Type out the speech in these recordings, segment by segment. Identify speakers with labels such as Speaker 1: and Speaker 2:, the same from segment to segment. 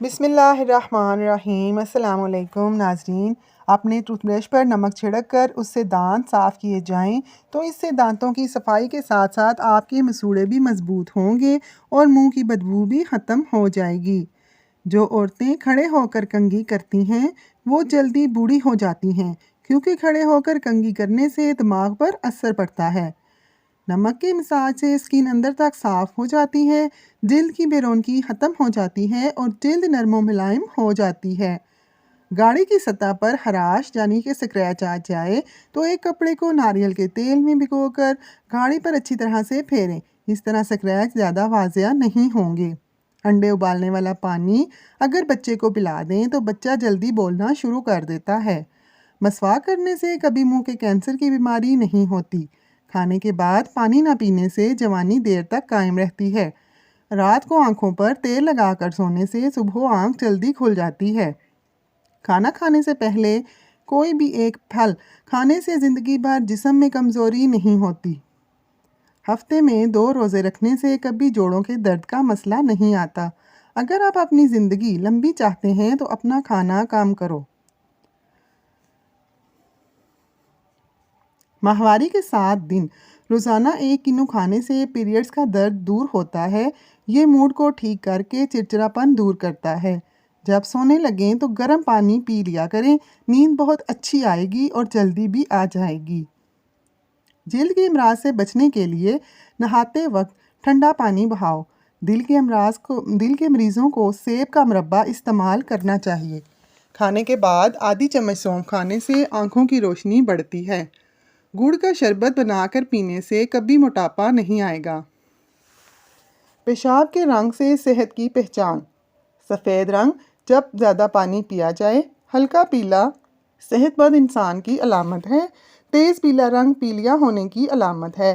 Speaker 1: बिस्मिल्लाहिर्रहमानिर्रहीम। अस्सलाम वालेकुम नाज़रीन। अपने टूथब्रश पर नमक छिड़क कर उससे दांत साफ़ किए जाएं तो इससे दांतों की सफाई के साथ साथ आपके मसूड़े भी मजबूत होंगे और मुंह की बदबू भी ख़त्म हो जाएगी। जो औरतें खड़े होकर कंघी करती हैं वो जल्दी बूढ़ी हो जाती हैं, क्योंकि खड़े होकर कंघी करने से दिमाग पर असर पड़ता है। नमक की मसाज से स्किन अंदर तक साफ हो जाती है, जल्द की बेरौनकी ख़त्म हो जाती है और जल्द नरम व मुलायम हो जाती है। गाड़ी की सतह पर हराश यानी कि स्क्रैच आ जाए तो एक कपड़े को नारियल के तेल में भिगोकर गाड़ी पर अच्छी तरह से फेरें। इस तरह स्क्रैच ज़्यादा वाजिया नहीं होंगे। अंडे उबालने वाला पानी अगर बच्चे को पिला दें तो बच्चा जल्दी बोलना शुरू कर देता है। मसवाक करने से कभी मुंह के कैंसर की बीमारी नहीं होती। खाने के बाद पानी ना पीने से जवानी देर तक कायम रहती है। रात को आंखों पर तेल लगाकर सोने से सुबह आंख जल्दी खुल जाती है। खाना खाने से पहले कोई भी एक फल खाने से ज़िंदगी भर जिस्म में कमज़ोरी नहीं होती। हफ्ते में 2 रोज़े रखने से कभी जोड़ों के दर्द का मसला नहीं आता। अगर आप अपनी ज़िंदगी लंबी चाहते हैं तो अपना खाना कम करो। माहवारी के 7 दिन रोज़ाना 1 किलो खाने से पीरियड्स का दर्द दूर होता है। ये मूड को ठीक करके चिड़चिड़ापन दूर करता है। जब सोने लगें तो गर्म पानी पी लिया करें, नींद बहुत अच्छी आएगी और जल्दी भी आ जाएगी। जल्द के अमराज से बचने के लिए नहाते वक्त ठंडा पानी बहाओ। दिल के मरीज़ों को सेब का मुरब्बा इस्तेमाल करना चाहिए। खाने के बाद आधी चम्मच सौंफ खाने से आँखों की रोशनी बढ़ती है। गुड़ का शरबत बनाकर पीने से कभी मोटापा नहीं आएगा। पेशाब के रंग से सेहत की पहचान। सफ़ेद रंग जब ज़्यादा पानी पिया जाए, हल्का पीला सेहतमंद इंसान की अलामत है। तेज़ पीला रंग पीलिया होने की अलामत है।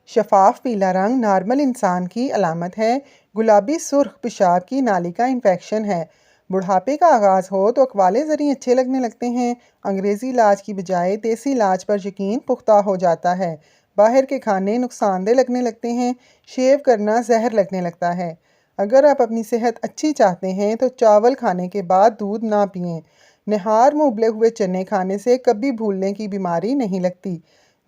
Speaker 1: शफाफ पीला रंग नॉर्मल इंसान की अलामत है। गुलाबी सुर्ख पेशाब की नाली का इन्फेक्शन है। बुढ़ापे का आगाज़ हो तो अकवाले ज़रिए अच्छे लगने लगते हैं। अंग्रेज़ी इलाज की बजाय देसी इलाज पर यकीन पुख्ता हो जाता है। बाहर के खाने नुकसानदेह लगने लगते हैं। शेव करना जहर लगने लगता है। अगर आप अपनी सेहत अच्छी चाहते हैं तो चावल खाने के बाद दूध ना पिएं। निहार में उबले हुए चने खाने से कभी भूलने की बीमारी नहीं लगती।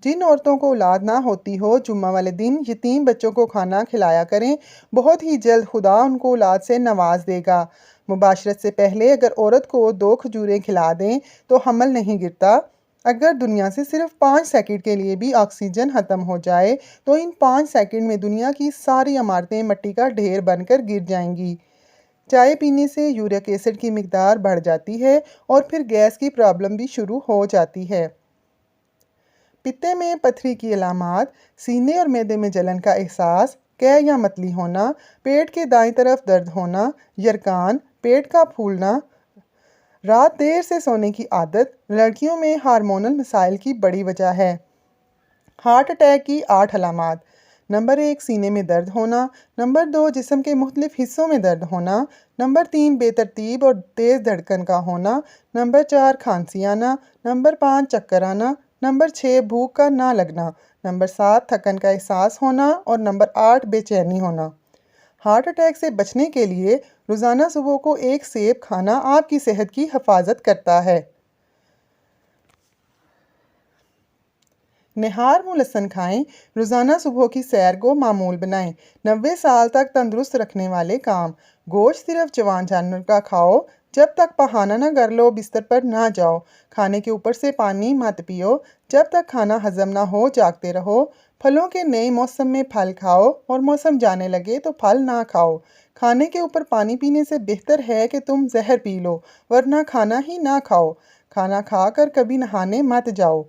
Speaker 1: जिन औरतों को औलाद ना होती हो, जुम्मा वाले दिन यतीम बच्चों को खाना खिलाया करें। बहुत ही जल्द खुदा उनको औलाद से नवाज देगा। मुबाशरत से पहले अगर औरत को 2 खजूरें खिला दें तो हमल नहीं गिरता। अगर दुनिया से सिर्फ 5 सेकंड के लिए भी ऑक्सीजन ख़त्म हो जाए तो इन 5 सेकंड में दुनिया की सारी इमारतें मिट्टी का ढेर बनकर गिर जाएंगी। चाय पीने से यूरिक एसिड की मिकदार बढ़ जाती है और फिर गैस की प्रॉब्लम भी शुरू हो जाती है। पित्ते में पथरी की अलामात, सीने और मैदे में जलन का एहसास, कै या मतली होना, पेट के दाईं तरफ दर्द होना, यरकान, पेट का फूलना, रात देर से सोने की आदत लड़कियों में हार्मोनल मसाइल की बड़ी वजह है। हार्ट अटैक की 8 अलामात। नंबर 1 सीने में दर्द होना। नंबर 2 जिस्म के मुख्तलिफ हिस्सों में दर्द होना। नंबर 3 बेतरतीब और तेज़ धड़कन का होना। नंबर 4 खांसी आना। नंबर 5 चक्कर आना। नंबर 6 भूख का ना लगना। नंबर 7 थकन का एहसास होना और नंबर 8 बेचैनी होना। हार्ट अटैक से बचने के लिए रोज़ाना सुबह को 1 सेब खाना आपकी सेहत की हिफाजत करता है। निहार मुँह लहसुन खाएं। रोज़ाना सुबह की सैर को मामूल बनाएं। 90 साल तक तंदुरुस्त रखने वाले काम। गोश्त सिर्फ जवान जानवर का खाओ। जब तक बहाना ना कर लो बिस्तर पर ना जाओ। खाने के ऊपर से पानी मत पियो। जब तक खाना हजम ना हो जागते रहो। फलों के नए मौसम में फल खाओ और मौसम जाने लगे तो फल ना खाओ। खाने के ऊपर पानी पीने से बेहतर है कि तुम जहर पी लो, वरना खाना ही ना खाओ। खाना खाकर कभी नहाने मत जाओ।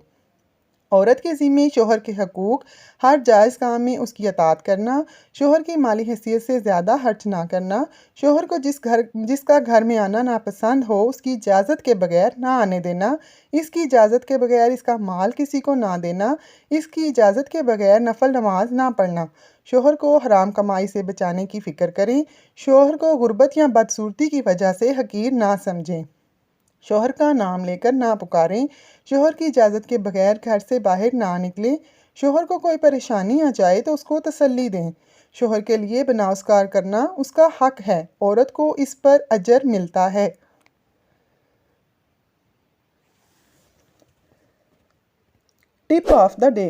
Speaker 1: औरत के ज़िम्मे शोहर के हकूक़, हर जायज़ काम में उसकी अताअत करना, शोहर की माली हैसियत से ज़्यादा खर्च ना करना, शोहर को जिसका घर में आना नापसंद हो उसकी इजाज़त के बगैर ना आने देना, इसकी इजाज़त के बगैर इसका माल किसी को ना देना, इसकी इजाज़त के बगैर नफल नमाज ना पढ़ना, शोहर को हराम कमाई से बचाने की फ़िक्र करें, शोहर को गुर्बत या बदसूरती की वजह से हकीर ना समझें, शोहर का नाम लेकर ना पुकारें, शोहर की इजाज़त के बगैर घर से बाहर ना निकलें, शोहर को कोई परेशानी आ जाए तो उसको तसल्ली दें, शोहर के लिए बनाउस्कार करना उसका हक है, औरत को इस पर अजर मिलता है। Tip of the day.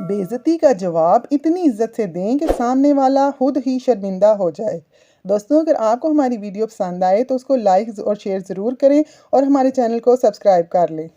Speaker 1: बेइज्जती का जवाब इतनी इज्जत से दें कि सामने वाला खुद ही शर्मिंदा हो जाए। दोस्तों, अगर आपको हमारी वीडियो पसंद आए तो उसको लाइक और शेयर ज़रूर करें और हमारे चैनल को सब्सक्राइब कर लें।